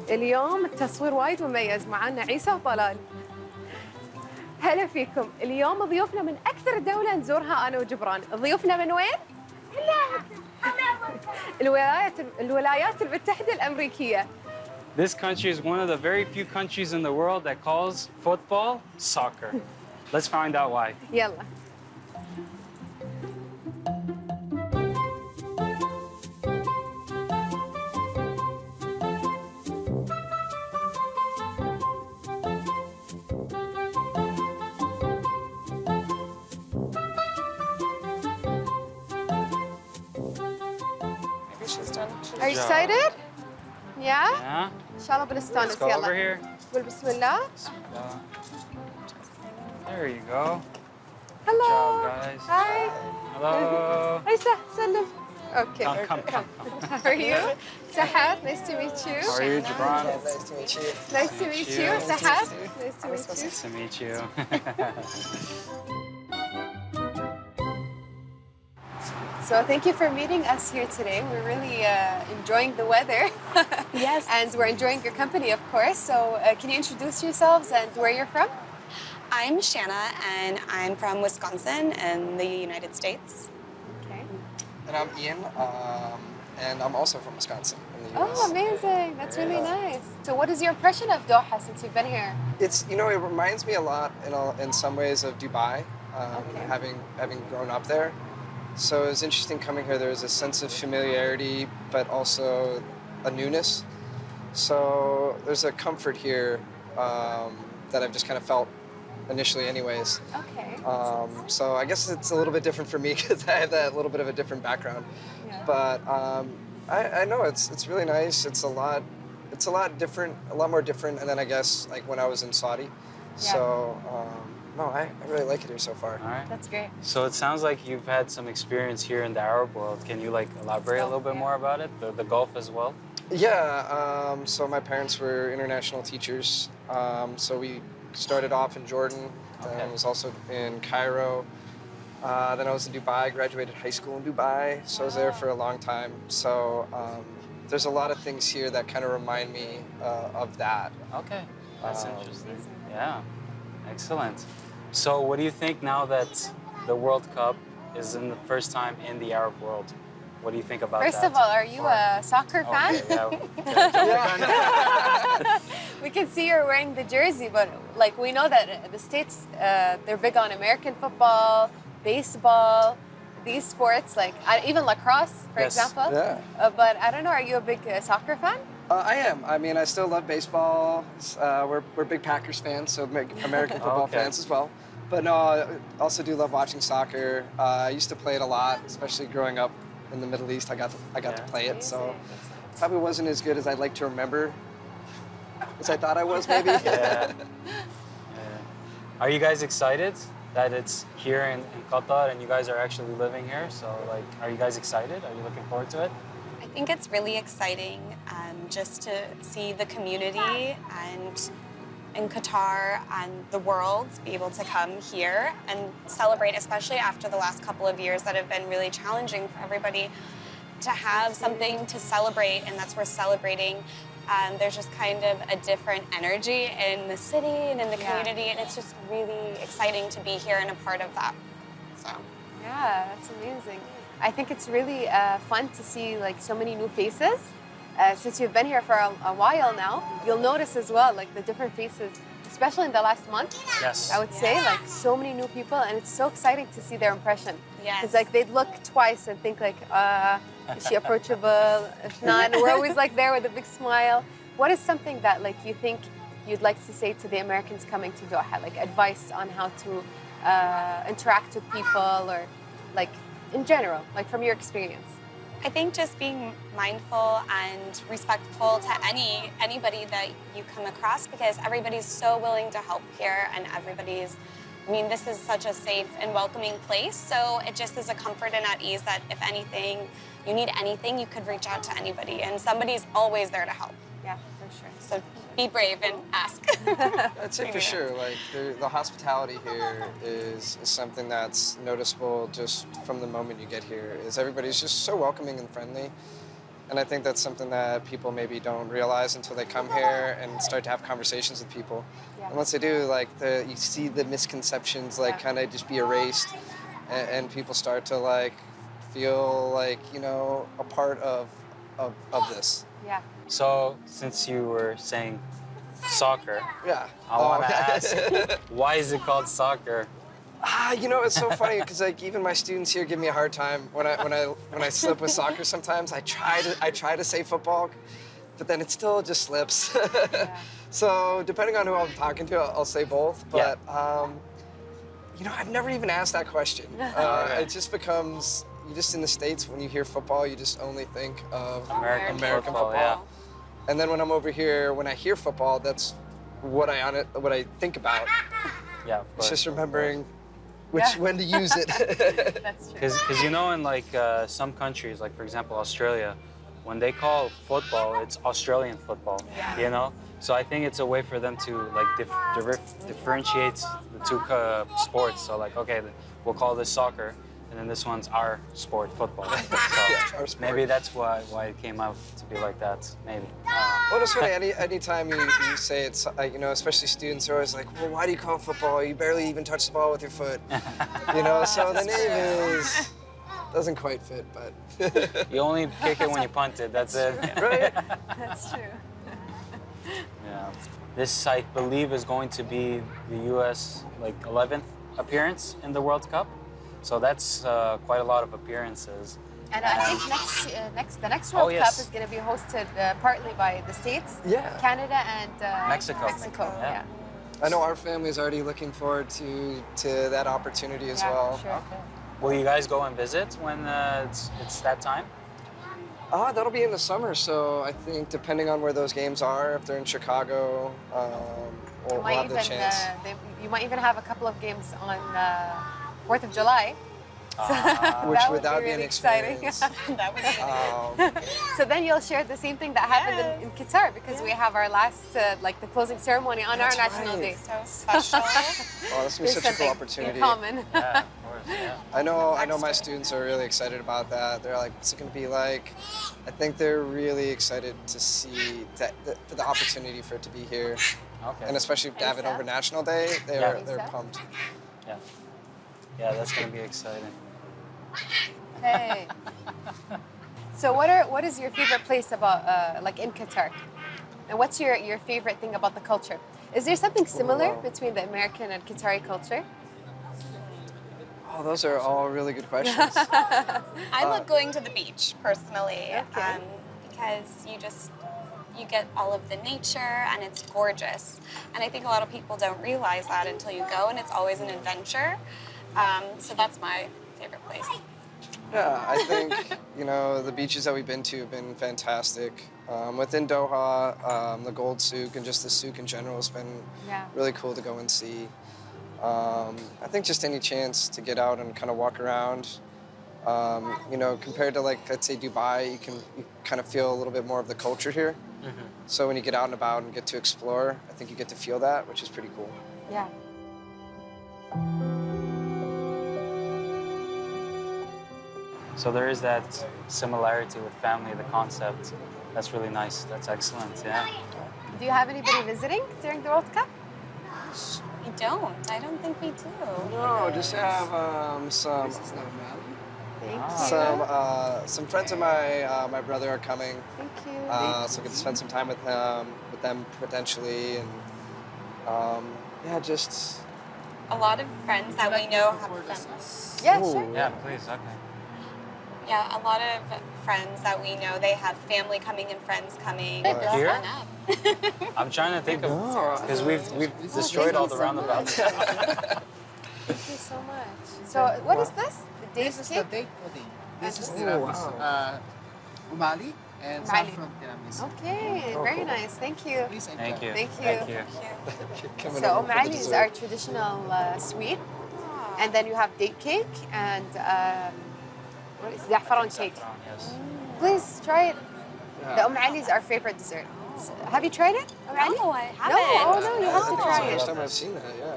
اليوم التصوير وايد مميز، معنا عيسى وطلال. هلا فيكم. اليوم ضيوفنا من أكثر دولة نزورها أنا وجبران. ضيوفنا من وين؟ الولايات المتحدة الأمريكية. This country is one of the very few countries in the world that calls football soccer. Let's find out why. يلا. Are you excited? Yeah? Yeah. إن شاء الله بنستانس. Let's go over here. قول بسم الله. There you go. Hello. Good job, guys. Hi. Hello. عيسى سلم. Okay. Come. How are you? Sahar, nice to meet you. How are you, Jabran? Nice to meet you. Nice to meet you. Sahar, nice to meet you. Nice to meet you. So thank you for meeting us here today. We're really enjoying the weather. Yes. And we're enjoying your company, of course. So can you introduce yourselves and where you're from? I'm Shanna, and I'm from Wisconsin in the United States. Okay. And I'm Ian, and I'm also from Wisconsin in the US. Oh, amazing. That's really nice. So what is your impression of Doha since you've been here? It's, you know, it reminds me a lot in some ways of Dubai, having grown up there. So it was interesting coming here. There was a sense of familiarity, but also a newness. So there's a comfort here that I've just kind of felt initially anyways. Okay. So I guess it's a little bit different for me because I have that little bit of a different background. Yeah. But I know it's really nice. It's a lot different, a lot more different. And then I guess like when I was in Saudi. Yeah. So no, I really like it here so far. All right. That's great. So it sounds like you've had some experience here in the Arab world. Can you like elaborate a little bit more about it? The Gulf as well? Yeah. So my parents were international teachers. So we started off in Jordan. Then I was also in Cairo. Then I was in Dubai. Graduated high school in Dubai. So I was there for a long time. So there's a lot of things here that kind of remind me of that. Okay. That's interesting. Yeah. Excellent. So what do you think now that the World Cup is in the first time in the Arab world? What do you think about First that? of all, are you a soccer fan? Okay, yeah. We can see you're wearing the jersey, but like we know that the States, they're big on American football, baseball, these sports, like even lacrosse, for Yes. example. Yeah. But I don't know, are you a big soccer fan? I am. I mean, I still love baseball. We're big Packers fans, so American football Okay. fans as well. But no, I also do love watching soccer. I used to play it a lot, especially growing up in the Middle East. I got to play it, so probably wasn't as good as I'd like to remember, as I thought I was maybe. Are you guys excited that it's here in Qatar and you guys are actually living here? So like, are you guys excited? Are you looking forward to it? I think it's really exciting just to see the community and in Qatar and the world be able to come here and celebrate, especially after the last couple of years that have been really challenging for everybody, to have something to celebrate, and that's worth celebrating. There's just kind of a different energy in the city and in the community, and it's just really exciting to be here and a part of that. So. Yeah, that's amazing. I think it's really fun to see like so many new faces. Since you've been here for a while now, you'll notice as well like the different faces, especially in the last month. Yes. I would say like so many new people, and it's so exciting to see their impression. Yes. Because like they'd look twice and think like, is she approachable? If not, we're always like there with a big smile. What is something that like you think you'd like to say to the Americans coming to Doha, like advice on how to interact with people, or like in general, like from your experience? I think just being mindful and respectful to anybody that you come across, because everybody's so willing to help here, and I mean, this is such a safe and welcoming place, so it just is a comfort and at ease that if anything, you need anything, you could reach out to anybody, and somebody's always there to help. Yeah, for sure. So be brave and ask. That's it for sure. Like the hospitality here is something that's noticeable just from the moment you get here. Is everybody's just so welcoming and friendly. And I think that's something that people maybe don't realize until they come here and start to have conversations with people. Yeah. And once they do, like you see the misconceptions like kind of just be erased, and people start to like feel like, you know, a part of this. Yeah. So, since you were saying soccer, Yeah. I want to yeah. ask, why is it called soccer? You know, it's so funny because like even my students here give me a hard time when I slip with soccer. Sometimes I try to say football, but then it still just slips. Yeah. So depending on who I'm talking to, I'll say both. But you know, I've never even asked that question. Okay. It just becomes you just in the States when you hear football, you just only think of American football. yeah. And then when I'm over here, when I hear football, that's what I think about. Yeah, of It's course. just remembering Yeah. when to use it. That's true. Because you know, in like some countries, like for example Australia, when they call football, it's Australian football. Yeah. You know, so I think it's a way for them to like differentiate the two sports. So like, okay, we'll call this soccer, and then this one's our sport, football. So Our sport. maybe that's why it came out to be like that. Maybe. Well, it's funny. Anytime you say it's, you know, especially students are always like, well, why do you call it football? You barely even touch the ball with your foot. You know, so the name doesn't quite fit, but. You only kick it when you punt it. That's it. Right? That's true. Yeah. This, I believe, is going to be the U.S. like 11th appearance in the World Cup. So that's quite a lot of appearances. And I think the next World yes. Cup is going to be hosted partly by the States, Yeah. Canada, and Mexico. Yeah. I know our family is already looking forward to that opportunity as Yeah, well. Sure. Will you guys go and visit when it's that time? That'll be in the summer, so I think depending on where those games are, if they're in Chicago, we'll have the chance. You might even have a couple of games on 4th of July. Which That would be be an really exciting. experience. That would be So then you'll share the same thing that happened in Qatar because we have our last, like the closing ceremony on That's our national right. day. so special. Oh, this will be There's such a cool something opportunity. in common. Yeah, of course. Yeah. I know my students are really excited about that. They're like, what's it going to be like? I think they're really excited to see for the opportunity for it to be here. Okay. And especially to have it over National Day, they're pumped. Yeah. Yeah, that's gonna be exciting. Hey. So what is your favorite place about like in Qatar? And what's your favorite thing about the culture? Is there something similar between the American and Qatari culture? Oh, those are all really good questions. I love going to the beach personally, Okay. because you get all of the nature and it's gorgeous. And I think a lot of people don't realize that until you go, and it's always an adventure. So that's my favorite place. Yeah, I think, you know, the beaches that we've been to have been fantastic. Within Doha, the Gold Souk and just the souk in general has been really cool to go and see. I think just any chance to get out and kind of walk around, you know, compared to like, let's say Dubai, you kind of feel a little bit more of the culture here. Mm-hmm. So when you get out and about and get to explore, I think you get to feel that, which is pretty cool. Yeah. So there is that similarity with family, the concept. That's really nice. That's excellent. Yeah. Do you have anybody visiting during the World Cup? We don't. I don't think we do. No, just have some Thank you. some friends of my brother are coming. Thank you. So I get to spend some time with them potentially, and yeah, just A lot of friends that we know have friends. Yeah, Ooh. sure. Yeah, please. Okay. Yeah, a lot of friends that we know, they have family coming and friends coming. Here? Sign up. I'm trying to think of because we've destroyed all the roundabouts. Thank you so much. So what is this? The date This is the cake? date pudding. This is Oh, tiramisu. wow. Umali and Umali. saffron tiramisu. Okay, very nice. Thank you. Please enjoy. Thank you. Thank you. Thank you. coming So over for the Omali is dessert. our traditional sweet, and then you have date cake and what is za'afaran cake. Yes. Please try it. The Omali is our favorite dessert. Have you tried it? Omali? No, I No? haven't. Oh no, you have to It's try the it. first time I've seen that. Yeah,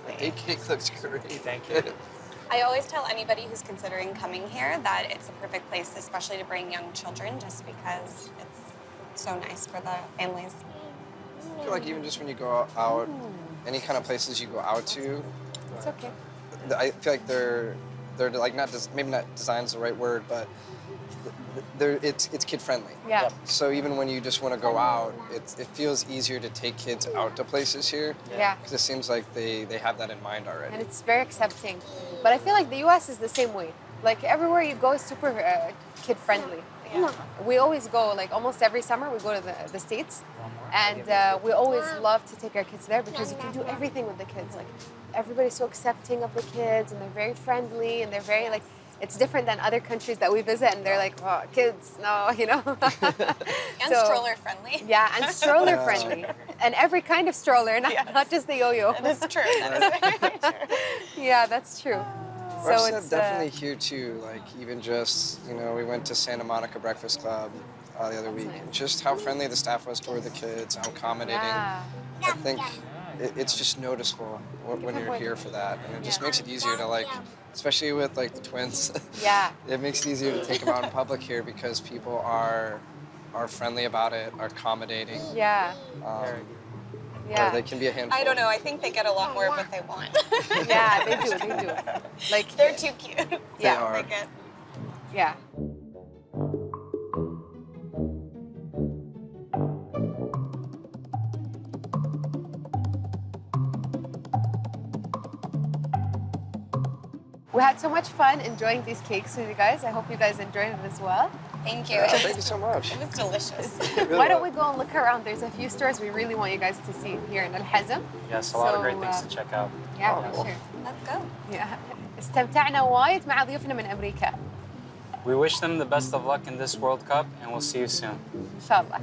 the cake looks great. Thank you. I always tell anybody who's considering coming here that it's a perfect place, especially to bring young children, just because it's so nice for the families. I feel like even just when you go out, any kind of places you go out to, It's okay. I feel like they're like maybe not design's the right word, but it's kid friendly. Yeah. So even when you just want to go out, it feels easier to take kids out to places here. Yeah. Because it seems like they have that in mind already. And it's very accepting. But I feel like the US is the same way. Like everywhere you go is super kid friendly. Yeah. We always go, like almost every summer we go to the States. And we always love to take our kids there because you can do everything with the kids. Like everybody's so accepting of the kids and they're very friendly and they're very like, it's different than other countries that we visit and they're like, oh, kids, no, you know. And stroller friendly. Yeah, and stroller friendly. And every kind of stroller, not just the yo-yo. That is true. That is very true. Yeah, that's true. So it's definitely here too. Like even just, we went to Santa Monica Breakfast Club the other week. nice. And just how friendly the staff was toward the kids, how accommodating. Yeah. I think it's just noticeable when you're here for that. And it just makes it easier to like, especially with like the twins. Yeah. It makes it easier to take them out in public here because people are friendly about it, are accommodating. Yeah. Or Yeah. they can be a handful. I don't know. I think they get a lot more of what they want. Yeah, they do. They do. Like They're too cute. Yeah. are. They get. Yeah. We had so much fun enjoying these cakes with you guys. I hope you guys enjoyed it as well. Thank you. Yeah, It thank you was, so much. it was delicious. Why don't we go and look around? There's a few stores we really want you guys to see here in Al-Hazm. Yes, a lot of great So, things to check out. Yeah, Oh, for cool. sure. Let's go. Yeah. استمتعنا وايد مع ضيوفنا من أمريكا. We wish them the best of luck in this World Cup, and we'll see you soon. إن شاء الله.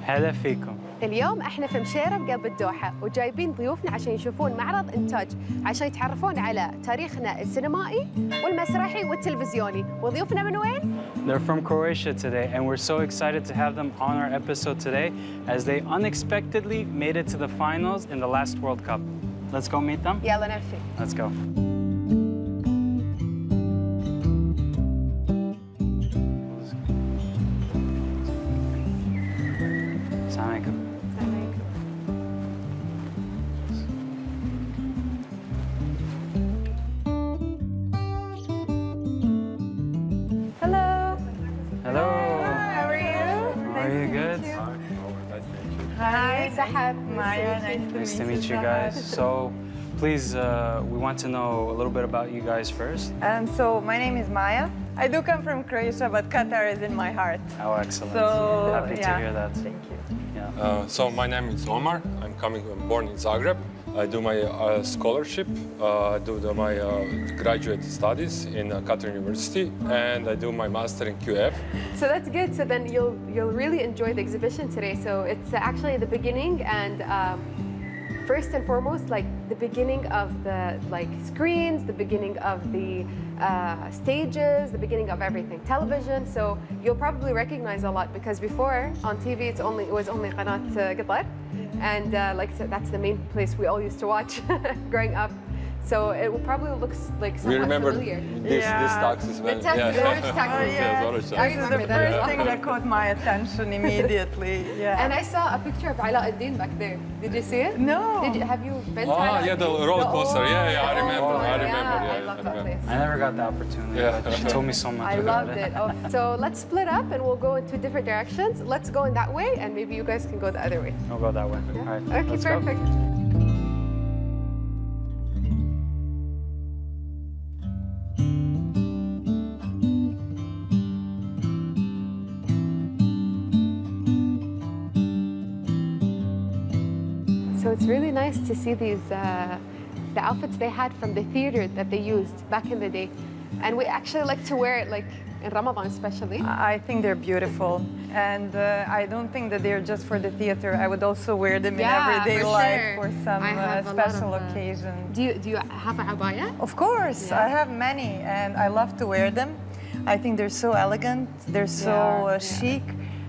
هلا فيكم. اليوم احنا في مشيرة بقلب الدوحة وجايبين ضيوفنا عشان يشوفون معرض إنتاج عشان يتعرفون على تاريخنا السينمائي والمسرحي والتلفزيوني. وضيوفنا من وين؟ They're from Croatia today, and we're so excited to have them on our episode today as they unexpectedly made it to the finals in the last World Cup. Let's go meet them. يلا نمشي. Let's go. Assalamu alaikum. Hello. Hello. How are you? Are you good? Hi, Sahab. Maya, Nice to meet you guys. So, please, we want to know a little bit about you guys first. So my name is Maya. I do come from Croatia, but Qatar is in my heart. Oh, excellent. So Happy to yeah. hear that. Thank you. Yeah. So my name is Omar. I'm born in Zagreb. I do my scholarship. I do my graduate studies in Qatar University, and I do my master in QF. So that's good. So then you'll really enjoy the exhibition today. So it's actually the beginning and first and foremost, like the beginning of the screens, the beginning of the stages, the beginning of everything, television. So you'll probably recognize a lot because before on TV it was only قناة Qatar, and that's the main place we all used to watch growing up. So it will probably looks like We somewhat remember familiar. this Yeah. tax as well. The taxi, the orange taxi. Yes, orange This taxi. is remember the that as first well. thing that caught my attention immediately. Yeah. And I saw a picture of Ala ad-Din back there. Did you see it? No. Have you been to Oh, Ala yeah, the ad-Din? roller coaster. Yeah, yeah, I the remember. old I one. remember. Yeah, Yeah, I love I that remember. place. I never got the opportunity, Yeah. but she told me so much I about loved it. Oh. So let's split up and we'll go in two different directions. Let's go in that way and maybe you guys can go the other way. We'll go that way. All right. Okay, let's go. perfect. So it's really nice to see these the outfits they had from the theater that they used back in the day, and we actually like to wear it like in Ramadan especially. I think they're beautiful, and I don't think that they're just for the theater. I would also wear them in everyday for life sure. for some I have a lot special of, occasion. Do you have a abaya? Of course, Yeah. I have many, and I love to wear them. I think they're so elegant, they're so Yeah. chic,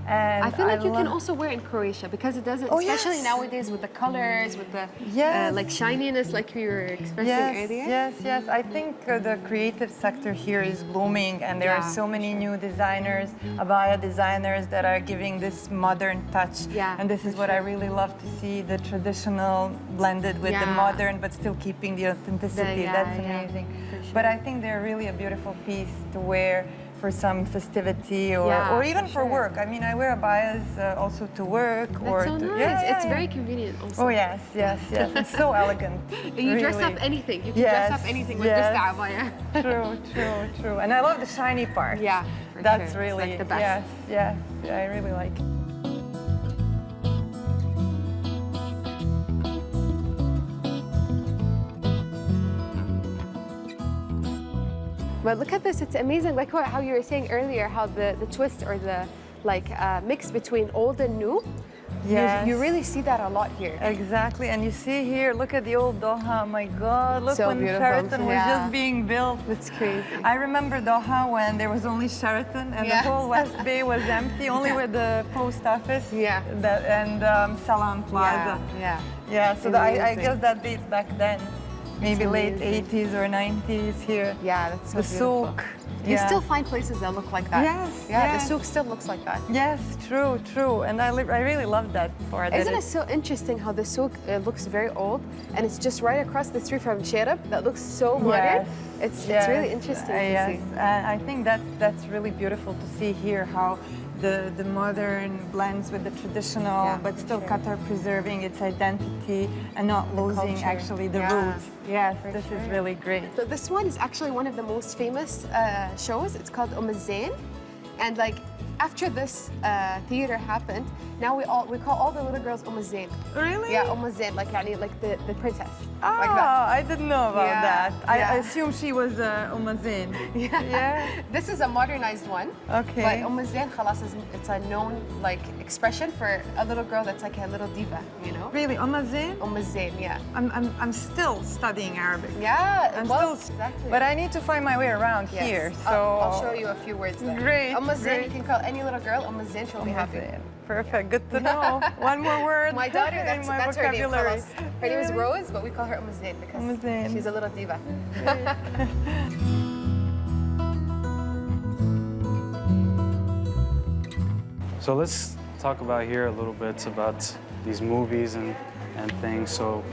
and I feel like you can love- also wear it in Croatia because it doesn't, Oh, especially yes. nowadays with the colors, with the Yes. like shininess, like you were expressing Yes, earlier. yes, yes. I think the creative sector here is booming, and there are Yeah, so many new designers, abaya designers that are giving this modern touch. Yeah, And this is what I really love to see: the traditional blended with the Yeah. modern, but still keeping the authenticity. yeah, That's yeah, amazing. for sure. But I think they're really a beautiful piece to wear for some festivity or, Yeah, or even for for sure. work. I mean, I wear abayas also to work or That's so to, nice. Yeah, It's yeah, very yeah. convenient also. Oh yes, yes, yes. It's so elegant. You dress really. up anything. You can dress up Yes, anything with just the yes. abaya. True, true, true. And I love the shiny part. Yeah, for That's sure. It's really like the best. Yes, yes. Yeah, I really like it. But look at this, it's amazing. Like how you were saying earlier, how the twist or the like mix between old and new. Yes. You really see that a lot here. Exactly. And you see here, look at the old Doha. My God, look So when beautiful. Sheraton was Yeah. just being built. It's crazy. I remember Doha when there was only Sheraton and Yeah. the whole West Bay was empty, only with the post office Yeah. and Salam Plaza. Yeah. Yeah, so I Amazing. guess that dates back then. Maybe late amazing. 80s or 90s here. Yeah, that's so The beautiful. souk. You yeah. still find places that look like that. Yes, Yeah, yes. the souk still looks like that. Yes, true, true. And I really love that part. that Isn't it so interesting how the souk looks very old and it's just right across the street from Sherab that looks so modern? Yes, It's yes, really interesting to yes. see. And I think that's really beautiful to see here how the modern blends with the traditional, Yeah, but for still sure. Qatar preserving its identity and not losing culture. actually the Yeah, roots. Yes, for this is sure. really great. So this one is actually one of the most famous shows. It's called Zain. And like after this theater happened, now we call all the little girls Zain. Really? Yeah, Zain, like the princess. Oh, Like that. I didn't know about Yeah, that. I yeah. assume she was Zain. Yeah. Yeah. This is a modernized one. Okay. But Zain خلاص it's a known like expression for a little girl that's like a little diva, you know? Really, Zain? Zain, yeah. I'm still studying Arabic. Yeah, I'm well, still, exactly. but I need to find my way around Yes. here. So I'll show you a few words there. Great, Zain, great. you can call any little girl Zain, she'll be happy. Zain. Perfect. Good to know. One more word. My daughter, in that's, my that's her name. vocabulary. خلاص. Her name is Really? Rose, but we call her Zain because Zain. she's a little diva. So let's talk about here a little bit about these movies and things. So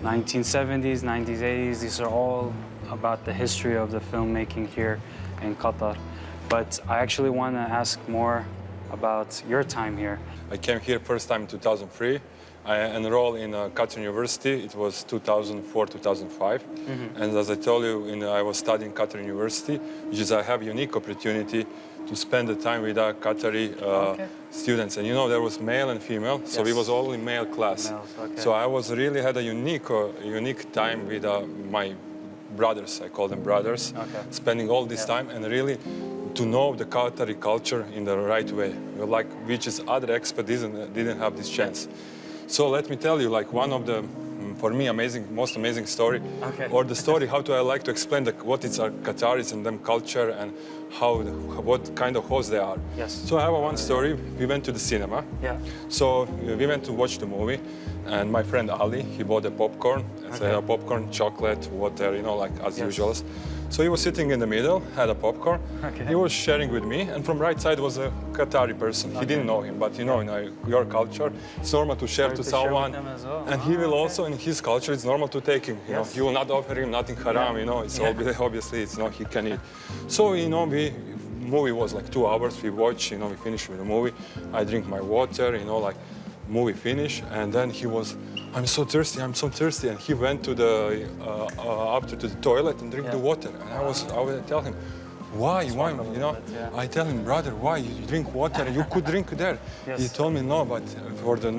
1970s, 90s, 80s, these are all about the history of the filmmaking here in Qatar. But I actually want to ask more about your time here. I came here first time in 2003. I enrolled in Qatar University. It was 2004, 2005. And as I told you, I was studying Qatar University, which is I have a unique opportunity to spend the time with Qatari students. And you know, there was male and female, so we Yes. was all in male class. Males, okay. So I was really had a unique time with my brothers. I call them brothers. Okay. Spending all this time and really to know the Qatari culture in the right way, like which is other experts didn't have this chance. So let me tell you, like one of the for me, most amazing story. Okay. Or the story, how do I like to explain what it's Qataris and them culture and what kind of hosts they are. Yes. So I have one story. We went to the cinema. Yeah. So we went to watch the movie, and my friend Ali, he bought a popcorn. It's Okay. a popcorn, chocolate, water, like as Yes. usual. So he was sitting in the middle, had a popcorn. Okay. He was sharing with me, and from right side was a Qatari person. He didn't know him, but in your culture, it's normal to share to To share with someone. them as well. And he will okay. also, in his culture, it's normal to take him. Yes. You will not offer him nothing haram. It's obviously it's he can eat. So movie was like 2 hours. We watch. We finish with the movie. I drink my water. Movie finish, and then he was, I'm so thirsty, and he went to the after to the toilet and drink the water. And I would tell him, why? I tell him, brother, why you drink water? You could drink there. Yes. He told me no, but for the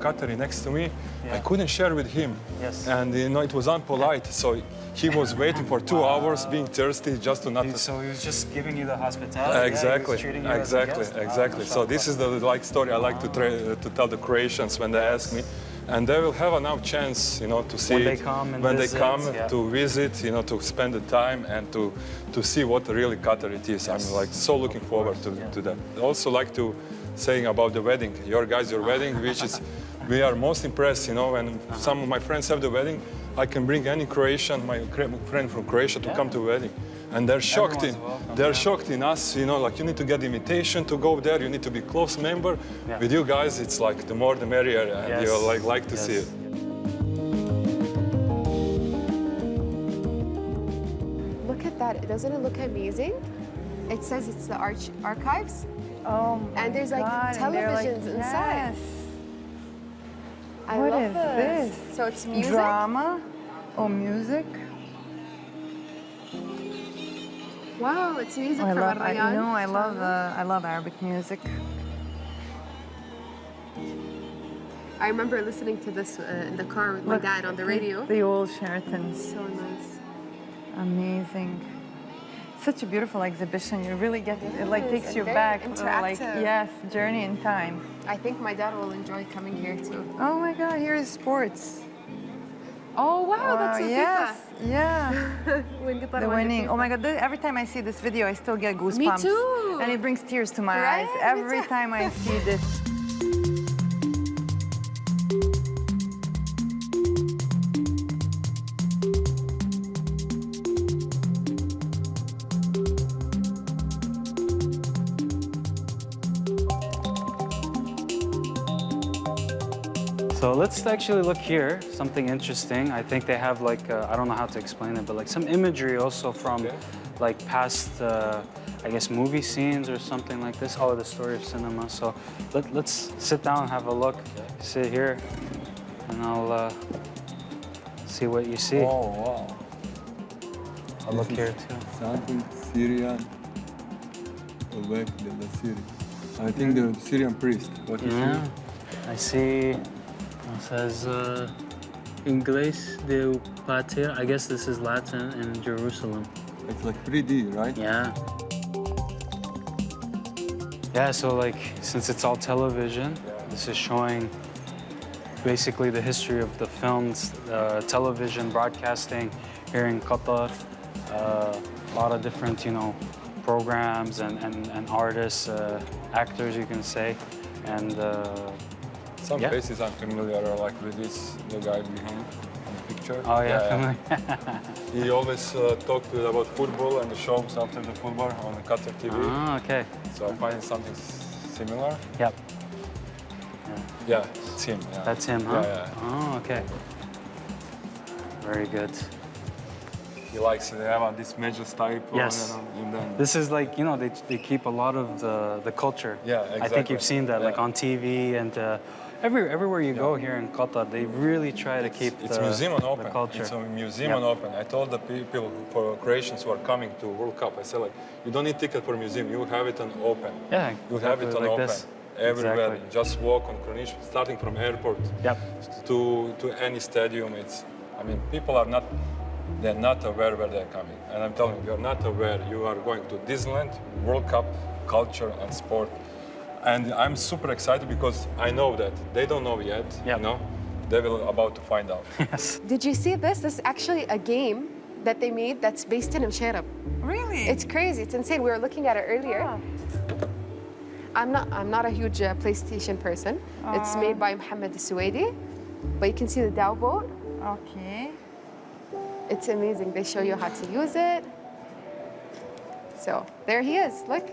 Qatari next to me, I couldn't share with him. Yes. And it was unpolite, so he was waiting for 2 hours, being thirsty, just to not. So he was just giving you the hospitality. Exactly, Yeah, he was treating you as a guest. exactly. So this is the story I like to tell the Croatians when they ask me, and they will have enough chance, to see When they it, come and when visit, they come yeah. to visit, to spend the time and to see what really Qatar it is. I'm like so looking forward to that. I also like to saying about the wedding, your wedding, which is we are most impressed. When some of my friends have the wedding, I can bring any Croatian, my friend from Croatia, to come to wedding. And they're shocked shocked in us, like you need to get invitation to go there, you need to be close member. Yeah. With you guys, it's like the more the merrier, and you like to see it. Look at that. Doesn't it look amazing? It says it's the archives. Oh my And there's like God, and they're like, televisions inside. Yes. I What love is this? So it's music? Drama or music? Wow, it's music I from love. Rayyan. I love Arabic music. I remember listening to this in the car with my Look, dad on the radio. The old Sheratons. So nice. Amazing. Such a beautiful exhibition. You really get it. Like is, takes and you very back. interactive. Yes, journey in time. I think my dad will enjoy coming here too. Oh my God! Here is sports. Oh wow, that's so yes, yeah. When Qatar The won winning. FIFA. Oh my God! Every time I see this video, I still get goosebumps. Me too. And it brings tears to my Right? eyes Me every too. time I see this. So let's actually look here, something interesting. I think they have like, I don't know how to explain it, but like some imagery also from like past, I guess, movie scenes or something like this. Oh, the story of cinema. So let's sit down and have a look. Sit here and I'll see what you see. Oh, wow. I'll look here too. Something Syrian. Awake the Syrian. I think the Syrian priest. What you Yeah, I see. It says Inglés de Pater. I guess this is Latin in Jerusalem. It's like 3D, right? Yeah. Yeah, so like, since it's all television, this is showing basically the history of the films, television broadcasting here in Qatar. A lot of different, programs and artists, actors, you can say. And Some Yeah. faces I'm familiar, like with this the guy behind on the picture. oh yeah, He always talked about football and the shows after the football on the Qatar TV. Ah, okay. So I find something similar. Yep, Yeah, it's him. Yeah. that's him, huh? Yeah, Oh, okay. Very good. He likes they have this major type. Yes. And then This is like, they keep a lot of the culture. Yeah, I think exactly. you've seen that, like Yeah. on TV and everywhere you go here in Qatar, they really try to keep it's the, museum and the open. culture. It's a museum Yep. and open. I told the people for Croatians who are coming to World Cup, I said like, you don't need ticket for museum. You have it on open. Yeah, You have it on like open. this. Everywhere. Exactly. Just walk on Croatia, starting from airport Yep. to any stadium. People are not. They're not aware where they're coming. And I'm telling you, you're not aware. You are going to Disneyland, World Cup, culture and sport. And I'm super excited because I know that they don't know yet, Yep. they will about to find out. Yes. Did you see this? This is actually a game that they made that's based in Msharab. Really? It's crazy. It's insane. We were looking at it earlier. I'm not a huge PlayStation person. It's made by Mohammed Suwaidi, but you can see the Dow boat. Okay. It's amazing. They show you how to use it. So there he is. Look.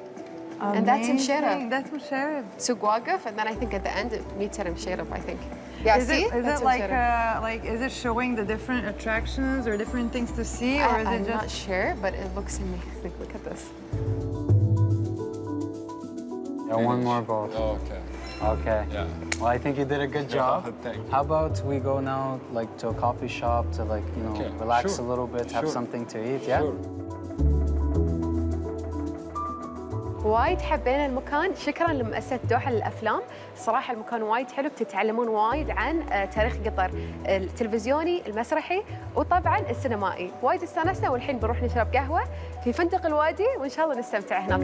And that's in Msharab. Amazing. That's Msharab. Suq Waqif, and then I think at the end it meets at Msharab, I think. Yeah, Is see? it That's like is it showing the different attractions or different things to see, or is I'm it just? not sure, but it looks amazing. Look at this. Yeah, one more boat. Oh, okay. Okay. Yeah. Well, I think you did a good job. Thank you. How about we go now, like, to a coffee shop to, like, you know, Okay, relax sure. a little bit, have Sure. something to eat, yeah? Sure. وايد حبينا المكان. شكرا لمؤسسة دوحة للأفلام. صراحة المكان وايد حلو، بتتعلمون وايد عن تاريخ قطر التلفزيوني، المسرحي، وطبعا السينمائي. وايد استانسنا، والحين بنروح نشرب قهوة في فندق الوادي، وإن شاء الله نستمتع هناك.